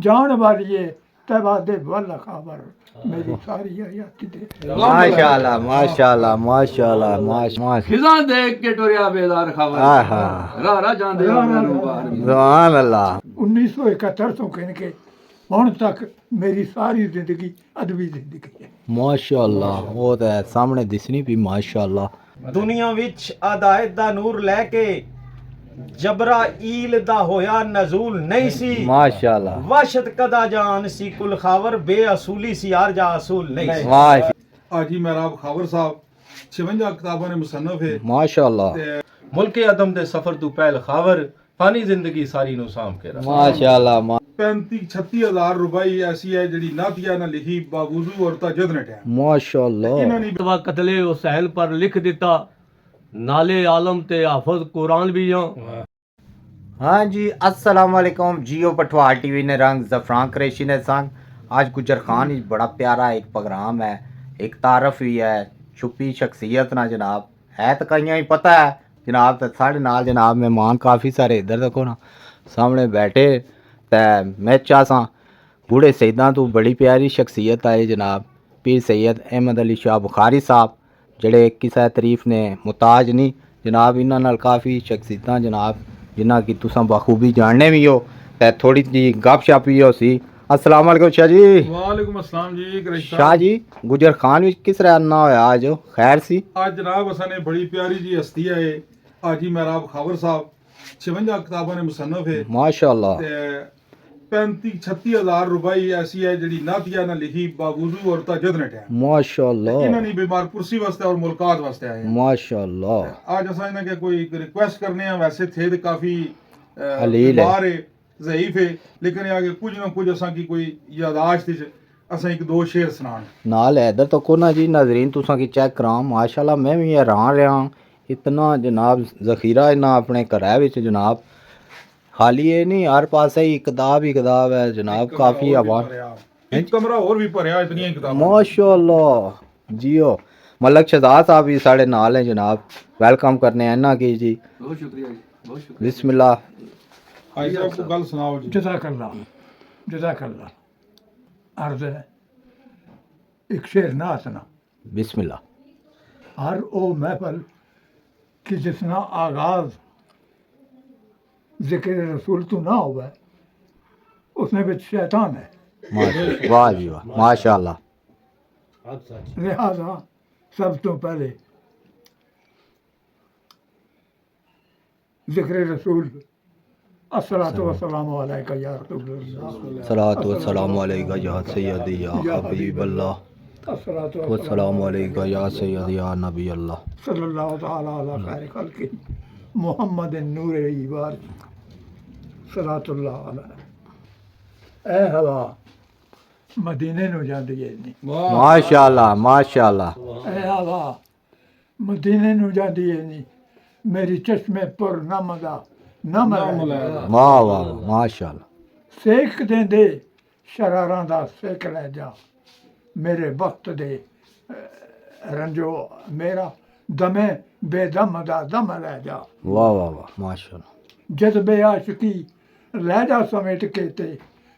ਜਾਣ ਵਾਲੀਏ ਤੈਬਾ ਦੇ ਵੱਲ ਖਬਰ ਮੇਰੀ ਸਾਰੀ ਹਯਾਤੀ ਦੇ ਮਾਸ਼ਾਅੱਲਾ ਮਾਸ਼ਾਅੱਲਾ ਮਾਸ਼ਾਅੱਲਾ ਮਾਸ਼ਾਅੱਲਾ ਖਿਜ਼ਾਂ ਦੇਖ ਕੇ ਟੁਰਿਆ ਬੇਦਾਰ ਖਬਰ ਆਹਾ ਰਾਹ ਰਾਹ ਜਾਂਦੇ ਆ ਮੈਨੂੰ ਬਾਹਰ ਸੁਭਾਨ ਅੱਲਾਹ 1971 ਤੋਂ ਕਹਿ ਕੇ ਹੁਣ ਤੱਕ ਮੇਰੀ ਸਾਰੀ ਜ਼ਿੰਦਗੀ ਅਦਬੀ ਜ਼ਿੰਦਗੀ ਹੈ ਮਾਸ਼ਾਅੱਲਾ ਉਹ ਤਾਂ ਸਾਹਮਣੇ ਦਿਸਣੀ ਵੀ ਮਾਸ਼ਾਅੱਲਾ ਦੁਨੀਆ ਵਿੱਚ ਅਦਾਇਤ ਦਾ ਨੂਰ ਲੈ ਕੇ ਜਬਰਾਈਲ ਦਾ ਹੋਇਆ ਨਜ਼ੂਲ ਨਹੀਂ ਸੀ ਮਾਸ਼ਾਅੱਲਾ ਵਸ਼ਤ ਕਦਾ ਜਾਨ ਸੀ ਕੁਲ ਖਾਵਰ ਬੇਅਸੂਲੀ ਸੀ ਯਾਰ ਜਾ ਅਸੂਲ ਨਹੀਂ ਸੀ ਵਾਹ ਹਾਜੀ ਮਹਿਰਾਬ ਖਾਵਰ ਸਾਹਿਬ 56 ਕਿਤਾਬਾਂ ਨੇ ਮੁਸੰਨਫ ਹੈ ਮਾਸ਼ਾਅੱਲਾ ਮੁਲਕੇ ਆਦਮ ਦੇ ਸਫ਼ਰ ਤੋਂ ਪਹਿਲ ਖਾਵਰ ਪਾਣੀ ਜ਼ਿੰਦਗੀ ਸਾਰੀ ਨੂੰ ਸਾਂਭ ਕੇ ਰੱਖ ਮਾਸ਼ਾਅੱਲਾ 35-36 ਹਜ਼ਾਰ ਰੁਪਈ ਐਸੀ ਹੈ ਜਿਹੜੀ ਨਾਤੀਆ ਨੇ ਲਿਖੀ ਬਾਵਜੂਦ ਔਰ ਤਜਦ ਨੇ ਟਾਈਮ ਮਾਸ਼ਾਅੱਲਾ ਇਹਨਾਂ ਨੇ ਦਵਾ ਕਤਲੇ ਹੁਸੈਨ ਪਰ ਲਿਖ ਦਿੱਤਾ ਨਾਲੇ ਆਲਮ ਤੇ ਹਾਫਜ਼ ਕੁਰਾਨ ਵੀ ਹਾਂ हाँ जी अस्सलाम वालेकुम जियो पठवार टीवी ने रंग ज़फ़रान कुरैशी ने संग आज गुजर खान ही बड़ा प्यारा एक प्रोग्राम है एक तारफ भी है छुपी शख्सियत ना जनाब है तो कई ही पता है जनाब तो साढ़े नाल जनाब मेहमान काफ़ी सारे इधर देखो ना सामने बैठे तो मैं चाहता बूढ़े सईदा तो बड़ी प्यारी शख्सियत आए जनाब पीर सैयद अहमद अली शाह बुखारी साहब ਜਿਹੜੇ ਕਿਸੇ ਤਾਰੀਫ ਨੇ ਮੁਤਾਜ ਨਹੀਂ ਜਨਾਬ ਇਹਨਾਂ ਨਾਲ ਕਾਫੀ ਸ਼ਖਸੀਅਤਾਂ ਜਨਾਬ ਜਿਨ੍ਹਾਂ ਕੀ ਤੁਸੀਂ ਬਖੂਬੀ ਜਾਣਨੇ ਵੀ ਹੋ ਤੇ ਥੋੜੀ ਜੀ ਗੱਪਸ਼ਪ ਵੀ ਹੋ ਸੀ अस्सलाम वालेकुम शाह जी ਵਾਲੇਕੁਮ ਅਸਲਾਮ ਜੀ ਗ੍ਰਿਸ਼ਤਾ शाह जी गुजर खान ਵਿੱਚ ਕਿਸ ਤਰ੍ਹਾਂ ਨਾ ਹੋਇਆ ਅੱਜ ਖੈਰ ਸੀ ਅੱਜ ਜਨਾਬ ਅਸਾਂ ਨੇ ਬੜੀ ਪਿਆਰੀ ਜੀ ਹਸਤੀ ਹੈ ਹਾਜੀ ਮਹਿਰਾਬ ਖਾਵਰ ਸਾਹਿਬ 56 ਕਿਤਾਬਾਂ ਨੇ ਮੁਸੰਨਫ ਹੈ ਮਾਸ਼ਾਅੱਲਾ ਤੇ 35-36 ਹਜ਼ਾਰ ਰੁਪਈ ਐਸੀ ਹੈ ਜਿਹੜੀ ਨਾਤੀਆ ਨੇ ਲਿਖੀ ਬਾਵਜੂਦ ਔਰ ਤਜਦ ਨੇ ਟਾਈਮ ਮਾਸ਼ਾਅੱਲਾ ਇਹਨਾਂ ਨੇ ਬਿਮਾਰ ਕੁਰਸੀ ਵਾਸਤੇ ਔਰ ਮੁਲਕਾਤ ਵਾਸਤੇ ਆਏ हैं। माशाअल्लाह आज असा इन्हें के कोई रिक्वेस्ट करने हैं वैसे थे तो काफी हलील है। बीमार है ज़ईफ है लेकिन आगे कुछ ना कुछ असा की कोई यादाश्त है असा एक दो शेर सुनान नाल हैदर तो कोना जी नाजरीन तुसा की चेक करा माशाअल्लाह मैं भी हैरान रहा इतना जनाब ज़ख़ीरा इन्ना अपने घरै विच जनाब खाली ये नहीं हर पासे ही किताब है जनाब काफ़ी आवाज़ एक कमरा और भी भरया इतनी किताबां माशाअल्लाह जियो मलक शहजाद साहब भी साढ़े नाल हैं जनाब वेलकम करने हैं ना की जी ਬਹੁਤ ਸ਼ੁਕਰੀਆ ਜੀ ਬਹੁਤ ਸ਼ੁਕਰੀਆ बिस्मिल्लाह भाई साहब को गल सुनाओ जी जज़ाकल्ला अर्ज़ है एक शेर ना सुना बिस्मिल्लाह हर ओ महफल कि जिसना आगाज जिक्र रसूल तो ना हुआ उसमें भी शैतान है वाह जी वाह माशाअल्लाह लिहाजा सब तो पहले जिक्र रसूल अस्सलातु वस्सलामु अलैका या रसूलल्लाह सलातु वस्सलामु अलैका या सय्यदी या हबीबल्लाह अस्सलातु वस्सलामु अलैका या सय्यदी या नबी अल्लाह सल्लल्लाहु तआला अला खैर खल्कि मुहम्मद नूर इबार सलातुल्लाह अलैहि ए हवा मदीने ਨੂੰ ਜਾਂਦੀ ਹੈ ਨਹੀਂ माशाअल्लाह माशाअल्लाह ए हवा मदीने ਨੂੰ ਜਾਂਦੀ ਹੈ ਨਹੀਂ मेरी चश्मे पर नम ਦਾ ਨਮ ਲੈ वाह वाह माशाअल्लाह ਸੇਕ ਦੇਂਦੇ ਸ਼ਰਾਰਾਂ ਦਾ ਸੇਕ ਲੈ ਜਾ ਮੇਰੇ ਵਕਤ ਦੇ ਰੰਜੋ ਮੇਰਾ ਦਮੇ ਬੇਦਮ ਦਾ ਦਮ ਲੈ ਜਾ वाह वाह वाह माशाअल्लाह ਜਜ਼ਬੇ ਆਸ਼ਕੀ ਲੈ ਜਾ ਸਮੇਟ ਕੇ ਤੇ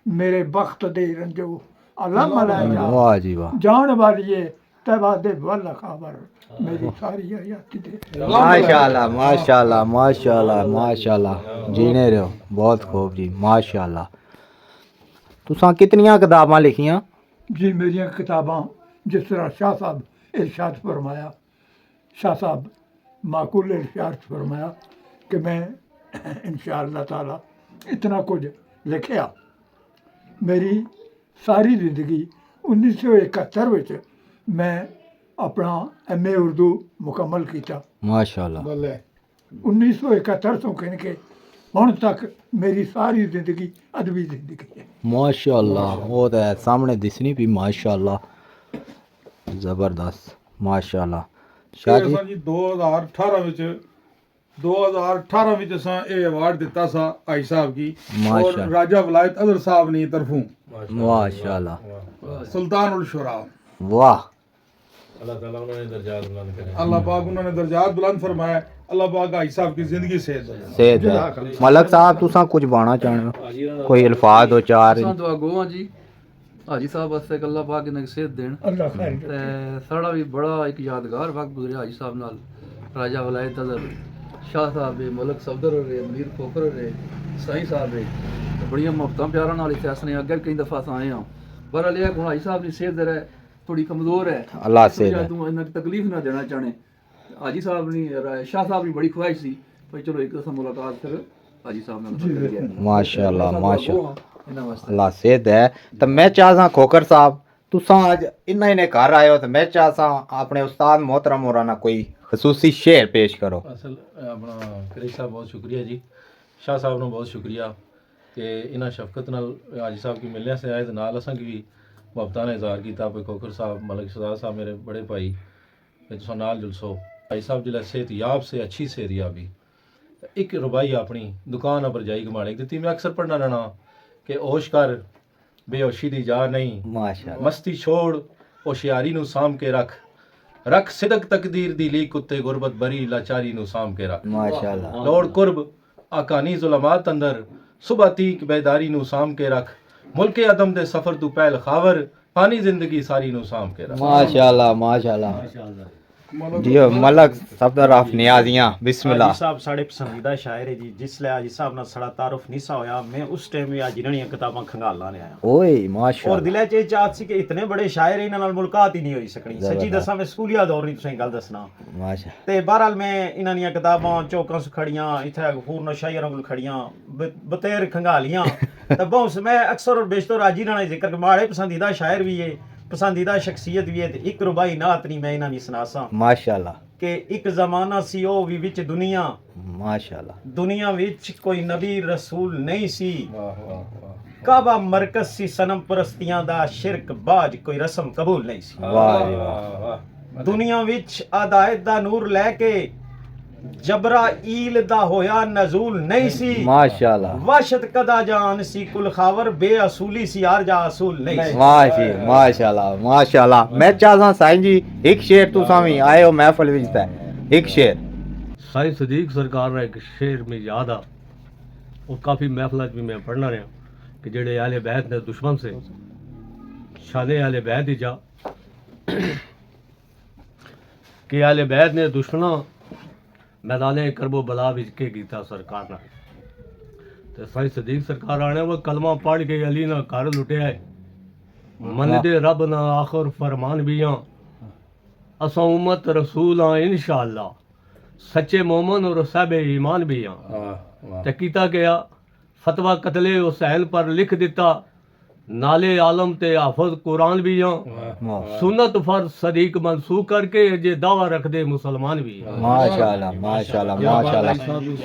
ਮੇਰੇ ਵਕਤ ਦੇ ਰੰਜੋ ਅਲਮ ਲੈ ਜਾ वाह जी वाह ਜਾਣ ਵਾਲੀਏ ਤੈਬਾ ਦੇ ਵੱਲ ਖਬਰ ਮੇਰੀ ਸਾਰੀ ਹਯਾਤੀ ਦੇ माशाअल्लाह माशाअल्लाह माशाअल्लाह माशाअल्लाह जीने रहो बहुत खूब जी माशाअल्लाह तुसां कितनियां किताबां लिखियां जी मेरियां किताबां जिस तरह शाह साहब इरशाद फरमाया शाह साहब माकूल इरशाद फरमाया कि मैं इंशाअल्लाह ताला इतना कुछ लिखिया मेरी सारी जिंदगी 1971 ਵਿੱਚ मैं अपना MA उर्दू मुकम्मल किया माशाअल्लाह 1971 ਤੋਂ ਕਹਿ ਕੇ ਹੁਣ ਤੱਕ ਮੇਰੀ ਸਾਰੀ ਜ਼ਿੰਦਗੀ ਅਦਬੀ ਜ਼ਿੰਦਗੀ ਹੈ माशाअल्लाह वो तो है सामने दिसनी भी माशाअल्लाह जबरदस्त माशाअल्लाह शाह जी ਅਸਾਂ ਜੀ 2018 ਵਿੱਚ 2018 ਵਿੱਚ ਅਸਾਂ ਇਹ ਅਵਾਰਡ ਦਿੱਤਾ ਸਾ ਆਈ ਸਾਹਿਬ ਕੀ ਔਰ माशाअल्लाह ਰਾਜਾ ਵਲਾਇਤ ਅਜ਼ਰ ਸਾਹਿਬ ਨੇ ਤਰਫੋਂ माशाअल्लाह सुल्तानुल शुरा वाह अल्लाह पाक उन्होंने दर्जात बुलंद फरमाया। अल्लाह पाक हाजी साहब की जिंदगी सेहत दे। सेहत है मलक साहब तुसा कुछ बाना चाहते हो कोई अल्फाज दो चार असां दुआ गो हां जी हाजी साहब वास्ते अल्लाह पाक इन्हें सेहत देन अल्लाह खैर ते साड़ा भी बड़ा एक यादगार वक्त गुजरिया हाजी साहब नाल राजा वलायत अजर शाह साहब दे मलक सफदर रे अमीर खोखर रे साईं साहब रे ते बड़ियां मुहब्बतां प्यारां नाल इत्थे असने अगर कई दफा असां आए हां पर अलिया हुण हाजी साहब दी सेहत जरा थोड़ी कमजोर है अल्लाह सेहत दे। तू इन्ना तकलीफ ना देना चाहने हाजी साहब नी शाह साहब नी बड़ी ख्वाहिश सी भाई चलो एक दफा मुलाकात कर हाजी साहब नाल करिए माशाअल्लाह माशाअल्लाह इन्ना वास्ते अल्लाह सेहत है तो मैं चाहता खोकर साहब तुसा अज इन्ना इन्हें घर आए हो तो मैं चाहता अपने उस्ताद मोहतरम होराना कोई खसूसी शेर पेश करो। असल अपना करीब साहब बहुत शुक्रिया जी शाह साहब ਨੂੰ बहुत शुक्रिया कि इन्ना शफकत नाल हाजी साहब की मिलने से आए तो नाल असां की मुहब्बतां ने इज़हार कीता पे खोखर साहब मलिक सरदार साहब मेरे बड़े भाई ते तुसां नाल जुलसो भाई साहब जिला सेहतयाब से अच्छी सेहतयाबी एक रुबाई अपनी दुकान पर जाई कमाने दी मैं अक्सर पढ़ना रहना कि होश कर बेहोशी दी जा नहीं माशाअल्लाह मस्ती छोड़ होशियारी ਨੂੰ ਸਾਂਭ ਕੇ ਰੱਖ रख सिदक तकदीर दी ली कुत्ते गुरबत बरी लाचारी नु साम के रख माशाअल्लाह लौड़ कुर्ब आकानी जुलमात अंदर सुबह तीक बेदारी नु साम के रख मुल्के अदम दे सफर तू पहल खावर पानी जिंदगी सारी नु साम के रख माशाअल्लाह माशाअल्लाह जियो मलक सफदर ऑफ नियाजियां बिस्मिल्लाह। हाजी साहब साढ़े पसंदीदा शायर है जी जिसले हाजी साहब नाल साड़ा तारुफ नहीं सा होया मैं उस टाइम भी हाजी रनियां किताबां खंगाला ने आया ओए और माशाअल्लाह दिले च ये चाहत सी कि इतने बड़े शायर इन्हां नाल मुलाकात ही नहीं होई सकनी सच्ची दसां मैं स्कूलिया दौर नहीं तुसें गल दसना माशा ते बहरहाल मैं इन्हां दियां किताबां चौकां स खड़ियां इत्थे गफूर शायरां कोल खड़ियां बतेर खंगालियां ते बहुत मैं अक्सर और बेशतर हाजी राणा जिक्र कि माड़े पसंदीदा शायर भी है पसंदीदा शख्सियत भी है ते एक रुबाई नात नहीं मैं इन्हां दी सुनासां माशाअल्लाह कि एक जमाना सी ओ भी विच दुनिया माशाअल्लाह दुनिया विच कोई नबी रसूल नहीं सी काबा मरकज सी सनम परस्तियां दा शिरक बाज कोई रस्म कबूल नहीं सी वाह जी वाह दुनिया विच अदायत दा नूर लेके जबराईल दा होया नजूल नहीं सी माशाअल्लाह वशत कदा जान सी कुल खावर बेअसूली सी यार जा असूल नहीं सी वाह जी माशाअल्लाह माशाअल्लाह मैं चाहता साईं जी एक शेर तुसा भी आए हो महफिल विच ते एक शेर साईं सदीक सरकार का एक शेर में याद आ वो काफ़ी महफिल भी मैं पढ़ना रहा कि जेड़े आले बैत ने दुश्मन से शाने आले बैत ही जा कि आले बैत ने दुश्मना मैदाने करबो बला विच के गीता सरकार ना ते साईं सदीक सरकार आने वो कलमा पढ़ के अली ना घर लुटे आए मन दे रब ना आखिर फरमान भी हाँ असा उम्मत रसूल हाँ इंशाअल्लाह सच्चे मोमन और साहब ईमान भी हाँ ते कीता गया फतवा कतले हुसैन पर लिख दिता नाले आलम ते हाफज कुरान भी हाँ सुन्नत फर सदीक मनसूख करके जे दावा रख दे मुसलमान भी हैं। माशाअल्लाह माशाअल्लाह माशाअल्लाह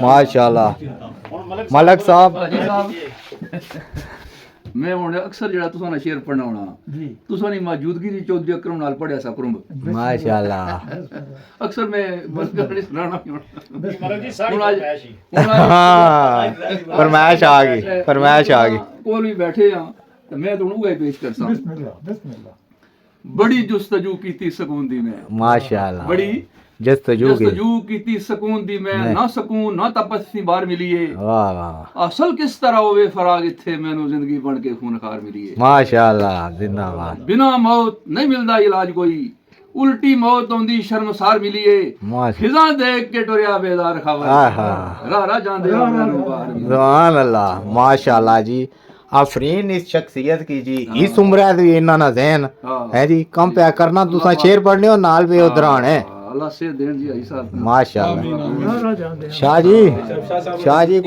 माशाअल्लाह मलक साहब हाजी साहब मैं हुण अक्सर जेड़ा तुसां शेर पढ़ना होना जी तुसां दी मौजूदगी दी चौधरी अकरम नाल पढ़िया सा कुरंब माशाअल्लाह अक्सर मैं बस करनी सुनाना मरग जी हुण साड़ी आज हाँ फरमाइश आ गई फरमाइश आ गई कोल भी बैठे हां ते मैं तुहानू उहे पेश करसां बिस्मिल्लाह बिस्मिल्लाह बड़ी जुस्तजू कीती सकून दी मैं माशाअल्लाह बड़ी जस्तजू की जुस्तजू कीती सकून दी मैं ना सकून ना तपस्सी बार मिलीए वाह वाह असल किस तरह होवे फराग इत्थे मैनू जिंदगी बन के खूनखार मिलीए माशाअल्लाह जिंदाबाद बिना मौत नहीं मिलदा इलाज कोई उल्टी मौत आउंदी शर्मसार मिलीए माशाअल्लाह खिजा देख के टुरिया बेदार खबर आहा राह जांदे हो मैनू बाहर मिलीए। सुभान अल्लाह माशाअल्लाह जी आफरीन इस शख्सियत की जी इस उम्र दी इन्ना ना ज़हन है जी कम पे करना तुसा शेर पढ़ने हो नाल पे उधरान है अल्लाह से देन जी आई साहब माशाअल्लाह शाह जी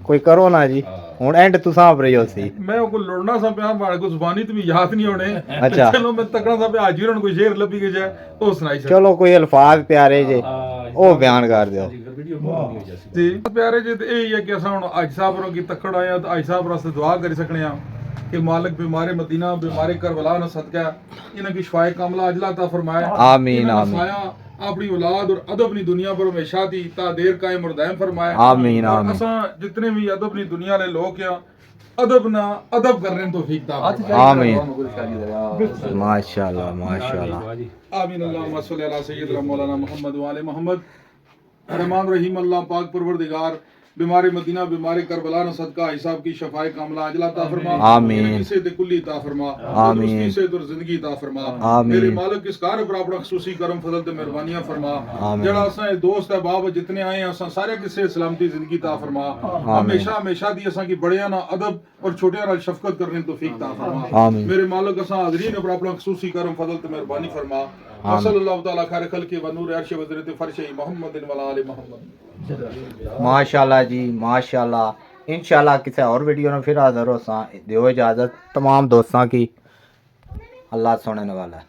कोई करो ना जी हुन एंड तुसा पर हो सी मैं को लड़ना सा पे मारे को जुबानी तो भी याद नहीं होने अच्छा। चलो मैं तकड़ा सा पे हाजी रन कोई शेर लभी के जाए तो सुनाई सक चलो कोई अल्फाज प्यारे जे ओ बयान कर दियो जी प्यारे जी ते यही है कि असा हुन हाजी साहब रो की तकड़ आया तो हाजी साहब वास्ते दुआ करी सकने आ कि मालिक बीमारे मदीना बीमारे करबला न सदका इन्हां की शिफाए कामला अजला ता फरमाए आमीन इन्हां आमीन साया अपनी औलाद और अदब नी दुनिया पर हमेशा दी ता देर कायम और दायम फरमाए आमीन और आमीन असा जितने भी अदब नी दुनिया ले लोग या अदब ना अदब करने तो तौफीक ता हथ फरमाए। आमीन माशाल्लाह माशाल्लाह। आमीन। अल्लाहुम्मा सल्ली अला सय्यिदना मौलाना मोहम्मद व आले मोहम्मद। रहमान रहीम अल्लाह पाक परवरदिगार बीमारी मदीना बीमारी करबला न सदका हिसाब की शफाए कामला अजला अता फरमा। आमीन। इनकी सेहत कुल्ली अता फरमा। आमीन। तंदुरुस्ती सेहत और जिंदगी अता फरमा। आमीन। मेरे मालिक इस कार पर अपना खसूसी करम फजल ते मेहरबानियां फरमा। आमीन। जड़ा असा दोस्त है बाब जितने आए हैं असा सारे की सेहत सलामती जिंदगी अता फरमा। हमेशा हमेशा दी असा की बड़िया ना अदब और छोटिया नाल शफकत करने तौफीक अता फरमा। आमीन। मेरे मालिक असा हाज़रीन पर अपना खसूसी करम फजल ते मेहरबानी फरमा। सल्लल्लाहु तआला खैर खल्क़ि व नूर अर्श व ज़रत फर्श मोहम्मद व आले मोहम्मद। माशाल्लाह जी माशाल्लाह। इंशाल्लाह किसी और वीडियो में फिर हाज़िर हो सा। दियो इजाज़त तमाम दोस्तों की। अल्लाह सुनने वाला है।